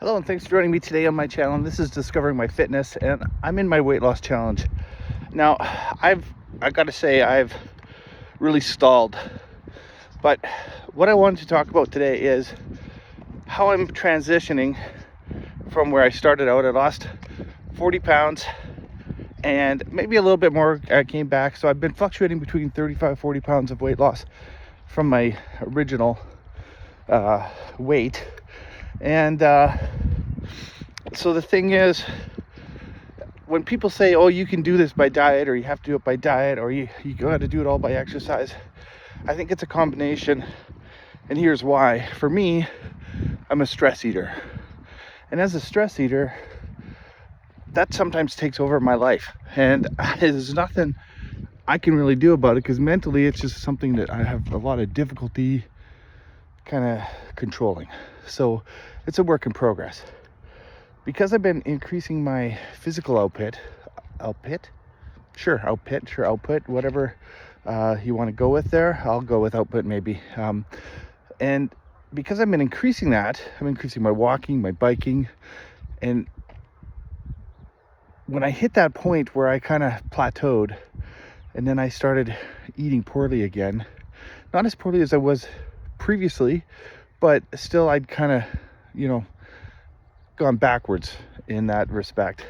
Hello and thanks for joining me today on my channel. This is Discovering My Fitness, and I'm in my weight loss challenge. Now, I got to say I've really stalled. But what I wanted to talk about today is how I'm transitioning from where I started out. I lost 40 pounds and maybe a little bit more. I came back, so I've been fluctuating between 35-40 pounds of weight loss from my original weight. And so the thing is, when people say, oh, you can do this by diet, or you have to do it by diet, or you got to do it all by exercise, I think it's a combination. And here's why. For me, I'm a stress eater. And as a stress eater, that sometimes takes over my life. And there's nothing I can really do about it, because mentally it's just something that I have a lot of difficulty kind of controlling. So it's a work in progress. Because I've been increasing my physical output, whatever you want to go with there. I'll go with output maybe. And because I've been increasing that, I'm increasing my walking, my biking, and when I hit that point where I kind of plateaued, and then I started eating poorly again, not as poorly as I was previously, but still I'd kind of, gone backwards in that respect.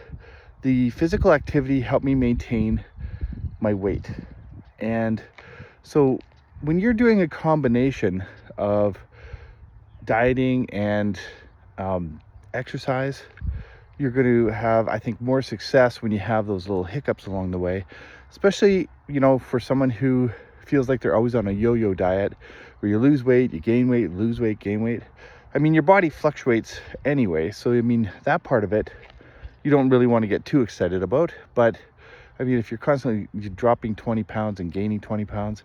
The physical activity helped me maintain my weight. And so when you're doing a combination of dieting and exercise, you're going to have, I think, more success when you have those little hiccups along the way, especially, for someone who feels like they're always on a yo-yo diet where you lose weight, you gain weight, lose weight, gain weight. I mean, your body fluctuates anyway. So, that part of it, you don't really want to get too excited about. But, if you're constantly dropping 20 pounds and gaining 20 pounds,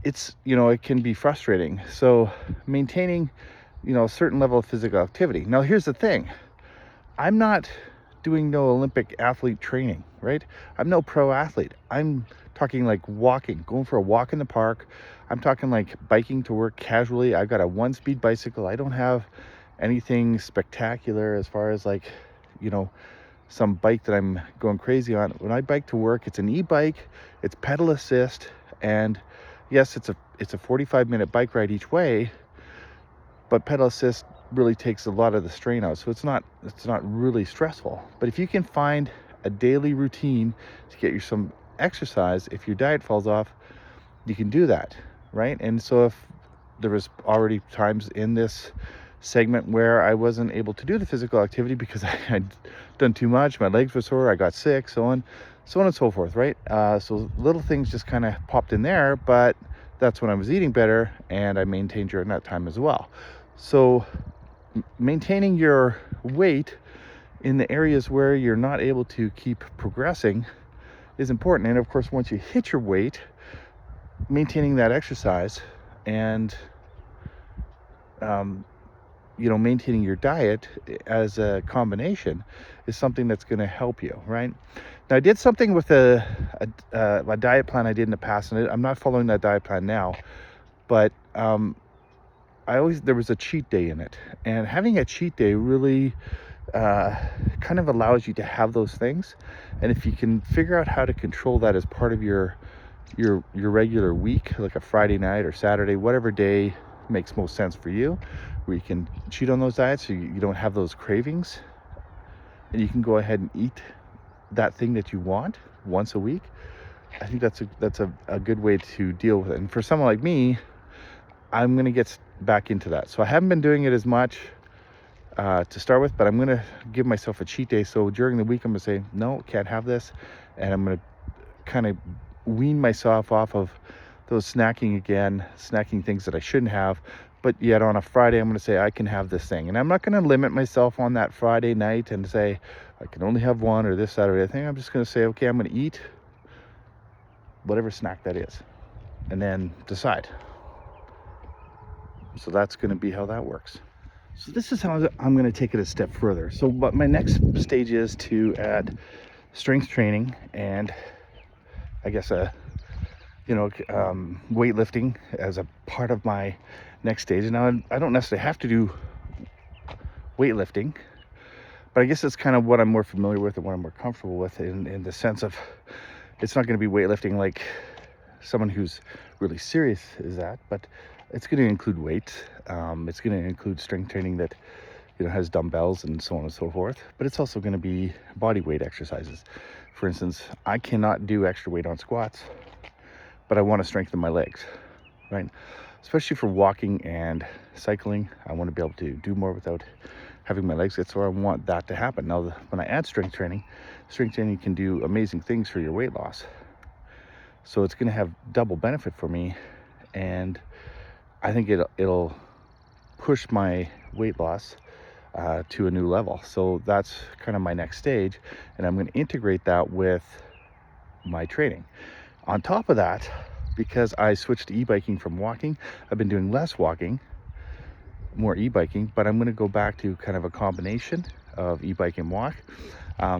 it's, it can be frustrating. So maintaining, a certain level of physical activity. Now, here's the thing. I'm not doing no Olympic athlete training, right? I'm no pro athlete. I'm talking like walking, going for a walk in the park. I'm talking like biking to work casually. I've got a 1-speed bicycle. I don't have anything spectacular as far as like, some bike that I'm going crazy on. When I bike to work, it's an e-bike, it's pedal assist, and yes, it's a 45-minute bike ride each way, but pedal assist really takes a lot of the strain out, so it's not really stressful. But if you can find a daily routine to get you some exercise, if your diet falls off, you can do that, right? And so if there was already times in this segment where I wasn't able to do the physical activity because I'd done too much, my legs were sore, I got sick, so on and so forth, right? So little things just kind of popped in there, but that's when I was eating better, and I maintained during that time as well. So maintaining your weight in the areas where you're not able to keep progressing is important. And of course, once you hit your weight, maintaining that exercise and maintaining your diet as a combination is something that's going to help you, right? Now, I did something with a diet plan I did in the past, and I'm not following that diet plan now, but there was a cheat day in it, and having a cheat day really kind of allows you to have those things. And if you can figure out how to control that as part of your regular week, like a Friday night or Saturday, whatever day makes most sense for you, where you can cheat on those diets so you don't have those cravings, and you can go ahead and eat that thing that you want once a week, I think that's a good way to deal with it. And for someone like me, I'm going to get back into that. So I haven't been doing it as much to start with, but I'm going to give myself a cheat day. So during the week, I'm going to say, no, can't have this. And I'm going to kind of wean myself off of those snacking things that I shouldn't have. But yet on a Friday, I'm going to say I can have this thing. And I'm not going to limit myself on that Friday night and say I can only have one, or this Saturday. I think I'm just going to say, okay, I'm going to eat whatever snack that is, and then decide. So that's going to be how that works. So this is how I'm going to take it a step further. So what my next stage is to add strength training and I guess weightlifting as a part of my next stage. Now, I don't necessarily have to do weightlifting, but I guess it's kind of what I'm more familiar with and what I'm more comfortable with in the sense of it's not going to be weightlifting like someone who's really serious is that, but it's going to include weights. It's going to include strength training that has dumbbells and so on and so forth, but it's also going to be body weight exercises. For instance, I cannot do extra weight on squats, but I want to strengthen my legs, right? Especially for walking and cycling, I want to be able to do more without having my legs get sore. I want that to happen. Now, when I add strength training can do amazing things for your weight loss. So it's going to have double benefit for me, and I think it'll push my weight loss to a new level. So that's kind of my next stage, and I'm going to integrate that with my training. On top of that, because I switched to e-biking from walking, I've been doing less walking, more e-biking, but I'm going to go back to kind of a combination of e-bike and walk,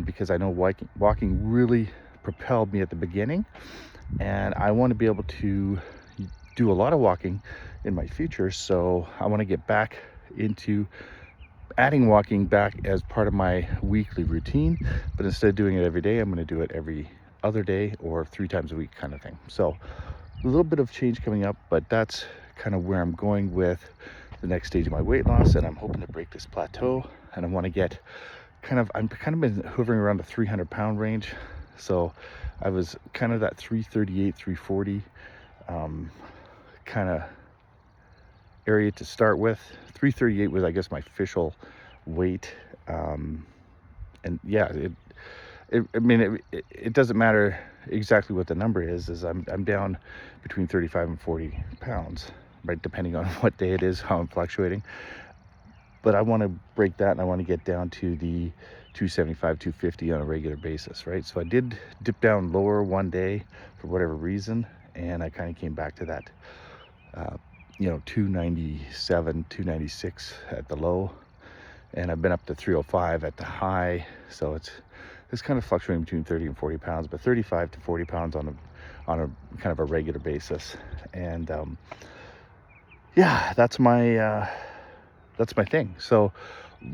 because I know walking really propelled me at the beginning, and I want to be able to do a lot of walking in my future. So I want to get back into adding walking back as part of my weekly routine, but instead of doing it every day, I'm going to do it every other day or 3 times a week kind of thing. So a little bit of change coming up, but that's kind of where I'm going with the next stage of my weight loss, and I'm hoping to break this plateau, and I want to get I'm kind of been hovering around the 300-pound range. So I was kind of that 338, 340 kind of area to start with. 338 was, I guess, my official weight, and yeah, it doesn't matter exactly what the number is I'm down between 35 and 40 pounds, right, depending on what day it is, how I'm fluctuating. But I want to break that, and I want to get down to the 275, 250 on a regular basis, right? So I did dip down lower one day for whatever reason, and I kind of came back to that 297, 296 at the low, and I've been up to 305 at the high. So it's kind of fluctuating between 30 and 40 pounds, but 35 to 40 pounds on a kind of a regular basis. And yeah, that's my thing. So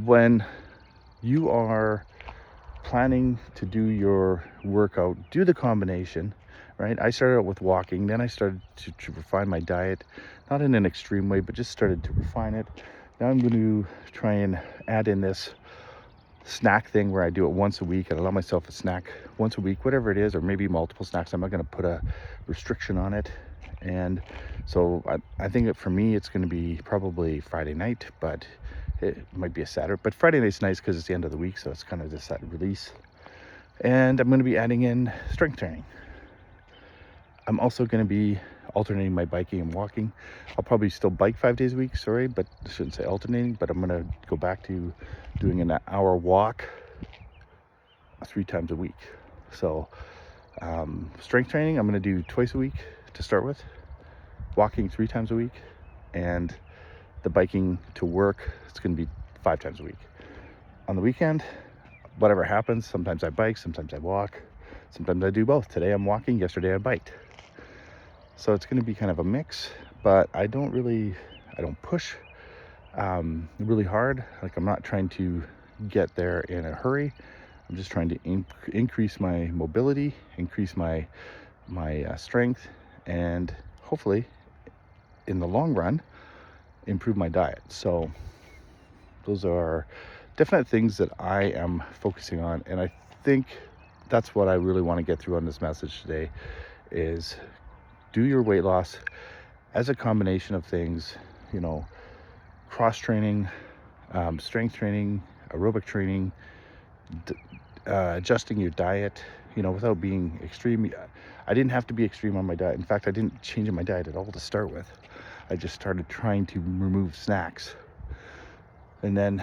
when you are planning to do your workout, do the combination, right? I started out with walking, then I started to refine my diet, not in an extreme way, but just started to refine it. Now I'm going to try and add in this snack thing where I do it once a week. I allow myself a snack once a week, whatever it is, or maybe multiple snacks. I'm not going to put a restriction on it. And so I think that for me, it's going to be probably Friday night, but it might be a Saturday. But Friday night's nice because it's the end of the week, so it's kind of just that release. And I'm going to be adding in strength training. I'm also going to be alternating my biking and walking. I'll probably still bike 5 days a week, but I shouldn't say alternating, but I'm going to go back to doing an hour walk 3 times a week. So strength training, I'm going to do twice a week to start with, walking 3 times a week, and the biking to work, it's going to be 5 times a week. On the weekend, whatever happens, sometimes I bike, sometimes I walk, sometimes I do both. Today I'm walking, yesterday I biked. So it's going to be kind of a mix, but I don't push really hard. Like, I'm not trying to get there in a hurry. I'm just trying to increase my mobility, increase my strength, and hopefully in the long run improve my diet. So those are definite things that I am focusing on, and I think that's what I really want to get through on this message today is do your weight loss as a combination of things, cross training, strength training, aerobic training, adjusting your diet, without being extreme. I didn't have to be extreme on my diet. In fact, I didn't change my diet at all to start with. I just started trying to remove snacks. And then,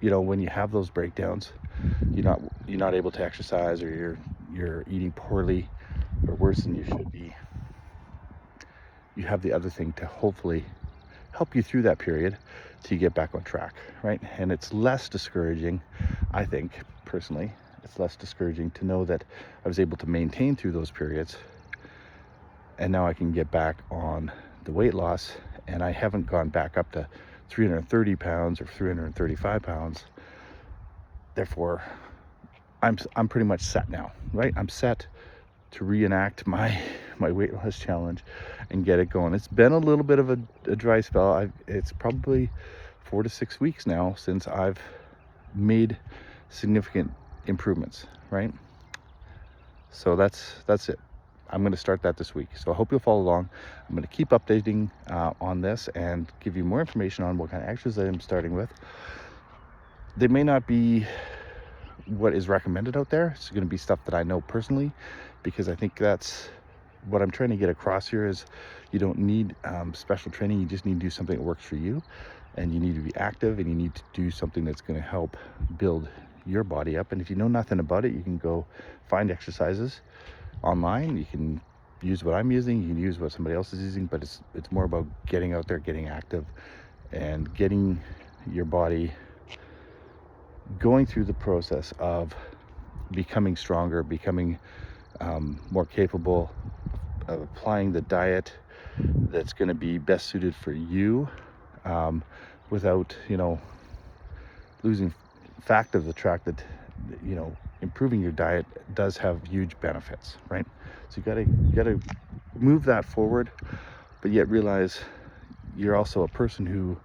when you have those breakdowns, you're not able to exercise, or you're eating poorly or worse than you should be. You have the other thing to hopefully help you through that period till you get back on track, right? And it's less discouraging, I think, personally, it's less discouraging to know that I was able to maintain through those periods, and now I can get back on the weight loss, and I haven't gone back up to 330 pounds or 335 pounds. Therefore, I'm pretty much set now, right? I'm set to reenact my weight loss challenge and get it going. It's been a little bit of a dry spell. It's probably 4 to 6 weeks now since I've made significant improvements, right? So that's it. I'm going to start that this week. So I hope you'll follow along. I'm going to keep updating on this and give you more information on what kind of exercise I'm starting with. They may not be what is recommended out there. It's going to be stuff that I know personally, because I think that's what I'm trying to get across here is you don't need special training. You just need to do something that works for you, and you need to be active, and you need to do something that's going to help build your body up. And if you know nothing about it, you can go find exercises online. You can use what I'm using, you can use what somebody else is using, but it's more about getting out there, getting active, and getting your body going through the process of becoming stronger, becoming more capable of applying the diet that's going to be best suited for you, without, losing fact of the track that, improving your diet does have huge benefits, right? So you gotta move that forward, but yet realize you're also a person who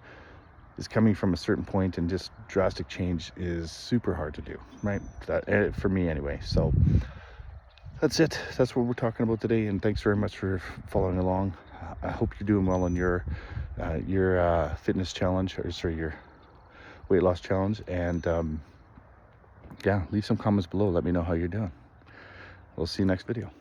is coming from a certain point, and just drastic change is super hard to do, right? That, for me anyway. So that's it. That's what we're talking about today, and thanks very much for following along. I hope you're doing well on your fitness challenge, or sorry, your weight loss challenge. And yeah, leave some comments below. Let me know how you're doing. We'll see you next video.